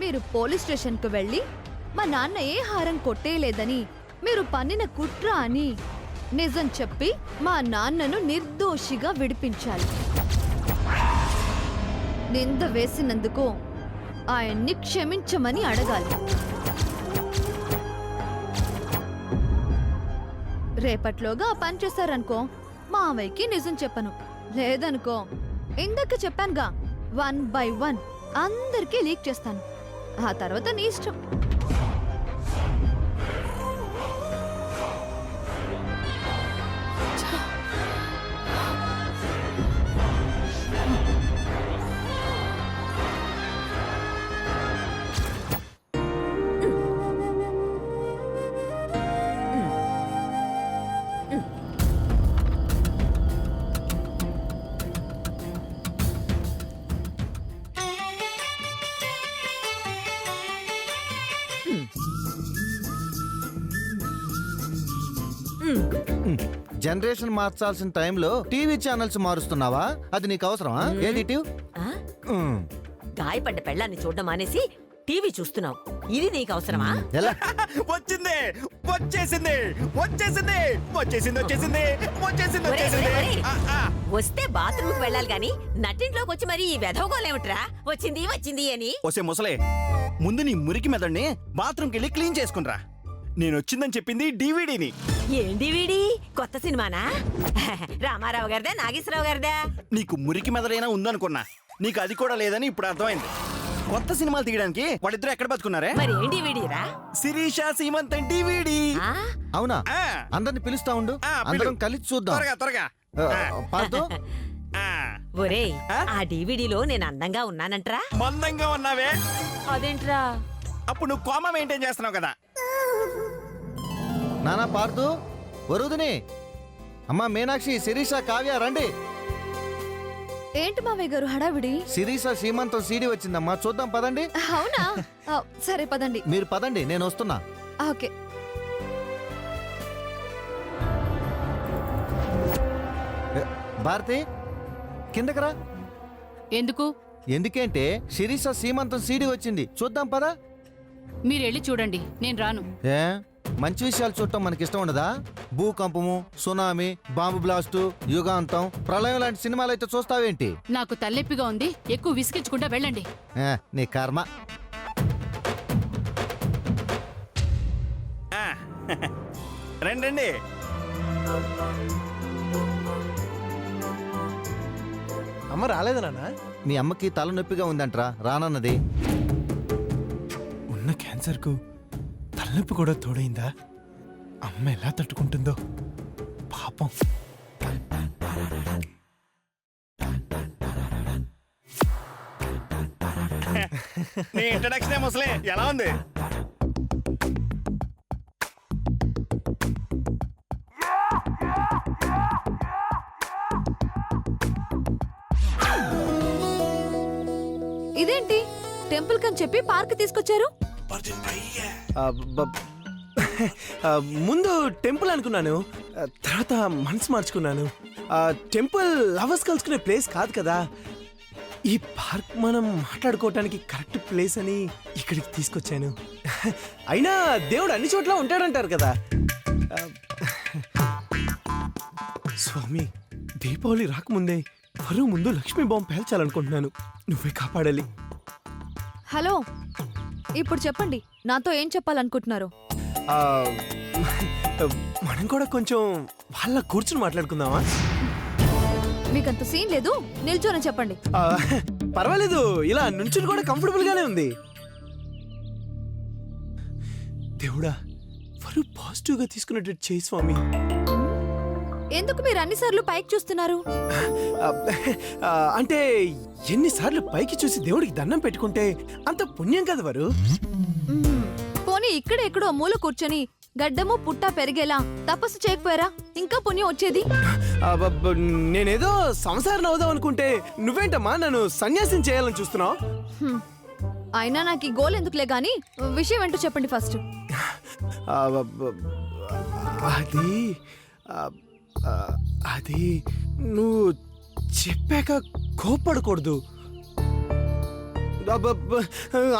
మీరు పోలీస్ స్టేషన్కు వెళ్ళి మా నాన్న ఏ హారం కొట్టేయలేదని మీరు పన్నిన కుట్ర అని నిజం చెప్పి మా నాన్నను నిర్దోషిగా విడిపించాలి. నింద వేసినందుకు ఆయన్ని క్షమించమని అడగాలి. రేపట్లోగా ఆ పని చేశారనుకో మావయ్యకి నిజం చెప్పను. లేదనుకో ఇందాక చెప్పానుగా 1 by 1 అందరికీ లీక్ చేస్తాను. ఆ తర్వాత నీ ఇష్టం. జనరేషన్ మార్చాల్సిన టైంలో టీవీ ఛానల్స్ మారుస్తున్నావా? అది నీకు అవసరమా? ఏది టీవ్? గాయపడ్డ పెళ్ళాన్ని చూడడం మానేసి టీవీ చూస్తున్నావు. ఇది నీకు అవసరమా? ఎలా వచ్చింది వచ్చేసింది వచ్చేసింది వచ్చేసింది వచ్చేసింది వచ్చేసింది ఒరేయ్, వచ్చేసింది ఒరేయ్, ఒరేయ్. వస్తే బాత్రూమ్ కి వెళ్ళాలి గాని నట్టింట్లోకి వచ్చి మరి ఈ వెధవగోలేమిట్రా వచ్చింది వచ్చింది అని. ఒసే ముసలే, ముందు నీ మురికి మెదడుని బాత్రూమ్కి వెళ్ళి క్లీన్ చేసుకునిరా. నేను వచ్చిందని చెప్పింది డివిడీని. ఏంటి వీడి కొత్త సినిమానా? రామారావు గారిదా నాగేశ్వరరావు గారిదా? నీకు మురికి మెదడైనా ఉందనుకున్నా, నీకు అది కూడా లేదని ఇప్పుడు అర్థమైంది. కొత్త సినిమాలు తీయడానికి వాళ్ళిద్దరు ఎక్కడ బతుకున్నారే? మరి ఏంటి వీడిరా? శిరీష సీమంత్ డివిడి. ఆ? అవునా? ఆ. అందరిని పిలుస్తా ఉండు, ఆ, పిలు. అందరం కలిసి చూద్దాం. త్వరగా త్వరగా. పార్దు ఆ. ఒరేయ్, ఆ? ఆ డివిడీలో నేను అందంగా ఉన్నానంట్రా? మందంగా ఉన్నావే, అదేంట్రా? అప్పుడు నువ్వు కోమా మెయింటైన్ చేస్తున్నావు కదా. నానా పార్దు, వరుదిని, అమ్మా మీనాక్షి, శిరీష, కావ్య రండి. ఏంటి మావయ్య గారు హడావిడి? శిరీష సీమంతం సీడీ వచ్చిందమ్మా, చూద్దాం పదండి. అవునా? సరే పదండి. మీరు పదండి, నేను వస్తున్నా. ఓకే. భారతి కిందకరా. ఎందుకు? ఎందుకంటే శిరీష సీమంతం సీడీ వచ్చింది, చూద్దాం పదా. మీరెళ్ళి చూడండి, నేను రాను. ఏ మంచి విషయాలు చూడటం మనకి ఇష్టం ఉండదా? భూకంపము, సునామీ, బాంబు బ్లాస్టు, యుగాంతం, ప్రళయం లాంటి సినిమాలు అయితే చూస్తావేంటి? నాకు తలెప్పిగా ఉంది, ఎక్కువ విసిగించకుండా వెళ్ళండి. నీ కర్మ. ఆ. రండి రండి. అమ్మ రాలేదు నాన్న. మీ అమ్మకి తలనొప్పిగా ఉందంట్రా, రానన్నది. ఉన్న క్యాన్సర్కు తలనొప్పి కూడా తోడైందా? అమ్మ ఎలా తట్టుకుంటుందో పాపం. నీ ఇంట్రడక్షన్ ముసలే ఎలా ఉంది? ఇదేంటి టెంపుల్ కని చెప్పి పార్క్ తీసుకొచ్చారు? ముందు టెంపుల్ అనుకున్నాను, తర్వాత మనసు మార్చుకున్నాను. టెంపుల్ లవర్స్ కలుసుకునే ప్లేస్ కాదు కదా, ఈ పార్క్ మనం మాట్లాడుకోవటానికి కరెక్ట్ ప్లేస్ అని ఇక్కడికి తీసుకొచ్చాను. అయినా దేవుడు అన్ని చోట్ల ఉంటాడంటారు కదా. స్వామి, దీపావళి రాకముందే బరువు ముందు లక్ష్మీ బాంబు పేల్చాలనుకుంటున్నాను, నువ్వే కాపాడాలి. హలో, ఇప్పుడు చెప్పండి, నాతో ఏం చెప్పాలనుకుంటున్నారు? మనం కూడా కొంచెం వాళ్ళ కూర్చుని మాట్లాడుకుందామా? మీకంత సీన్ లేదు, నిల్చోని చెప్పండి. పర్వాలేదు, ఇలా నుంచుని కూడా కంఫర్టబుల్ గానే ఉంది. దేవుడా, వరు పాజిటివ్ గా తీసుకున్నట్టు చేయి స్వామి. ఎందుకు మీరు అన్నిసార్లు పైకి చూస్తున్నారు? అంటే ఎన్నిసార్లు పైకి చూసి దేవుడికి దండం పెట్టుకుంటే అంత పుణ్యం కదా వరు. పోనీ ఇక్కడ ఎక్కడో మూల కూర్చొని గడ్డము పుట్ట పెరిగేలా తపస్సు చేయకపోయారా? ఇంకా పుణ్యం వచ్చేది. నేనేదో సంసారం అవుదాం అనుకుంటే నువ్వేంటమ్మా నన్ను సన్యాసం చేయాలని చూస్తున్నావు? అయినా నాకు ఈ గోల్ ఎందుకులే గాని విషయం ఏంటో చెప్పండి ఫస్ట్. అది అది నువ్వు చెప్పాక కోప్పడకూడదు.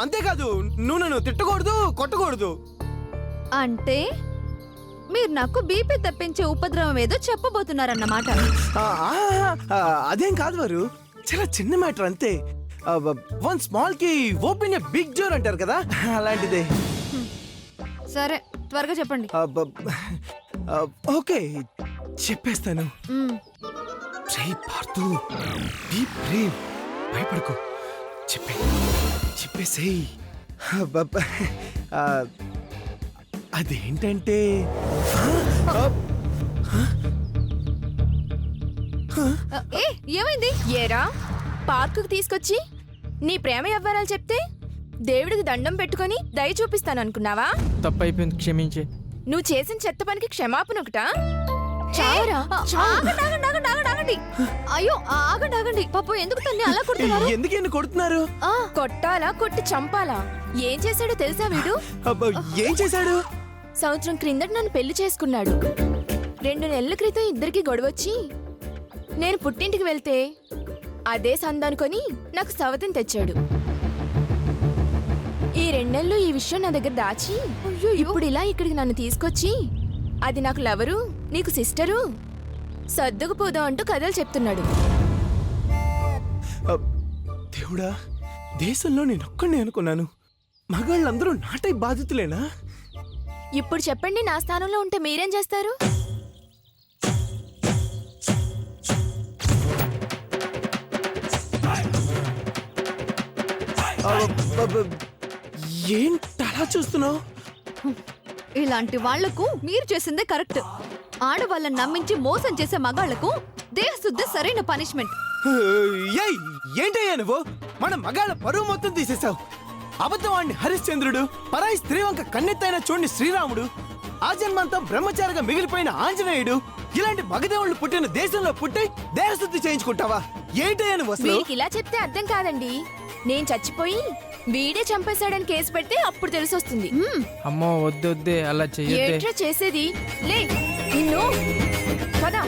అంతేకాదు నువ్వు నన్ను తిట్టకూడదు కొట్టకూడదు. అంటే మీరు నాకు బీపీ తెప్పించే ఉపద్రవం ఏదో చెప్పబోతున్నారన్నమాట. అదేం కాదు వారు, చాలా చిన్న మ్యాటర్ అంతే. వన్ స్మాల్ కి ఓపెన్ ఏ బిగ్ డోర్ అంటారు కదా, అలాంటిదే. సరే త్వరగా చెప్పండి. ఓకే చెప్పేస్తాను. మ్మ్. పార్థు, బీ బ్రేవ్, భయపడకు, చెప్పేసేయ్. అదేంటంటే ఏ ఏమైంది? ఏరా పార్కుకు తీసుకొచ్చి నీ ప్రేమ వ్యవహారాలు చెప్తే దేవుడికి దండం పెట్టుకొని దయ చూపిస్తాను అనుకున్నావా? తప్పైపోయింది, క్షమించే. నువ్వు చేసిన చెత్త పనికి క్షమాపణ ఒకటా? ఏ, చావరా, చావు. ఆగండి. అయ్యో ఆగండి. పాపం ఎందుకు తన్ని అలా కొడుతున్నారు? ఎందుకు కొడుతున్నారు? కొట్టాలా కొట్టి చంపాలా? ఏం చేశాడో తెలుసా వీడు? ఏం చేశాడు? సంవత్సరం క్రిందట నన్ను పెళ్లి చేసుకున్నాడు. 2 నెలల క్రితం ఇద్దరికి గొడవచ్చి నేను పుట్టింటికి వెళ్తే అదే సందనుకొని నాకు సవతిని తెచ్చాడు. ఈ 2 నెలలు ఈ విషయం నా దగ్గర దాచి ఇప్పుడు ఇలా ఇక్కడికి నన్ను తీసుకొచ్చి అది నాకు లవరు, నీకు సిస్టరు, సర్దుకుపోదాం అంటూ కథలు చెప్తున్నాడు. దేవుడా, దేశంలో నేనొక్కడే అనుకున్నాను. మగాళ్ళందరూ నాటై బాధితులేనా? ఇప్పుడు చెప్పండి, నా స్థానంలో ఉంటే మీరేం చేస్తారు? ఏంటలా చూస్తున్నావు? ఇలాంటి వాళ్లకు మీరు చేసిందే కరెక్ట్. ఆడవాళ్ళని నమ్మించి మోసం చేసే మగాళ్లకు దేహశుద్ధి సరైన పనిష్మెంట్. ఏంటయ్యా నువ్వు? మన మగాళ్ళ పరువు మొత్తం తీసేశావు. అబద్ధవాణ్ణి హరిశ్చంద్రుడు, పరాయి స్త్రీ వంక కన్నెత్తైన చూడని శ్రీరాముడు, ఆ జన్మంతా బ్రహ్మచారిగా మిగిలిపోయిన ఆంజనేయుడు, ఇలాంటి మగదేవుళ్ళు పుట్టిన దేశంలో పుట్టి దేహశుద్ధి చేయించుకుంటావా? ఏంటయ్యా నువ్వు అసలు? వీడికి ఇలా చెప్తే అర్థం కాదండి. నేను చచ్చిపోయి వీడే చంపేశాడని కేసు పెడితే అప్పుడు తెలిసొస్తుంది. అమ్మో వద్దే, అలా చెయ్యొద్దే. ఏంట్రా చేసేది? లే నిన్ను కదా.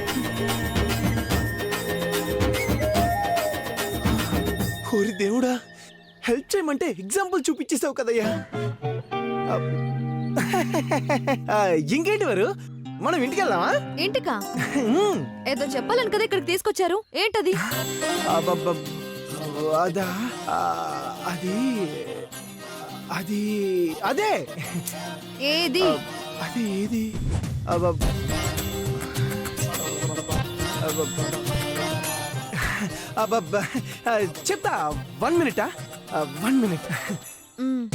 ఓరి దేవుడా, హెల్ప్ చేయమంటే ఎగ్జాంపుల్ చూపించేసావు కదయ్యా. ఇంకేంటి వారు, మనం ఇంటికి వెళ్దామా? ఇంటికా? ఏదో చెప్పాలని కదా ఇక్కడికి తీసుకొచ్చారు. ఏంటది? అదా అది అది అదే ఏది? అది ఏది? చెప్తా, 1 minute. 1 minute. Hmm.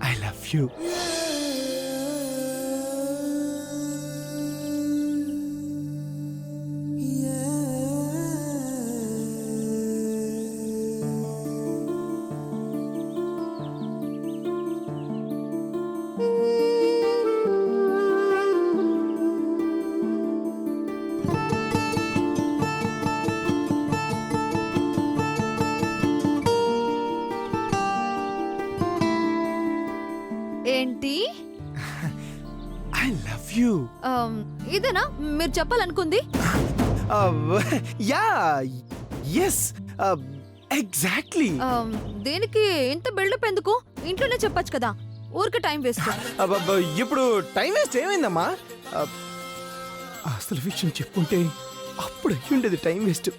I love you. ఏంటి? I love you. ఇదేనా మీరు చెప్పాలనుకుంది? Yeah, yes, exactly. దేనికి ఇంత బిల్డప్ ఎందుకు? ఇంట్లోనే చెప్పొచ్చు కదా, ఊరికే టైం వేస్ట్. ఇప్పుడు టైం వేస్ట్ ఏమైందమ్మా? అసలు విషయం చెప్పుకుంటే అప్పుడు అయ్యి ఉండేది టైం వేస్ట్.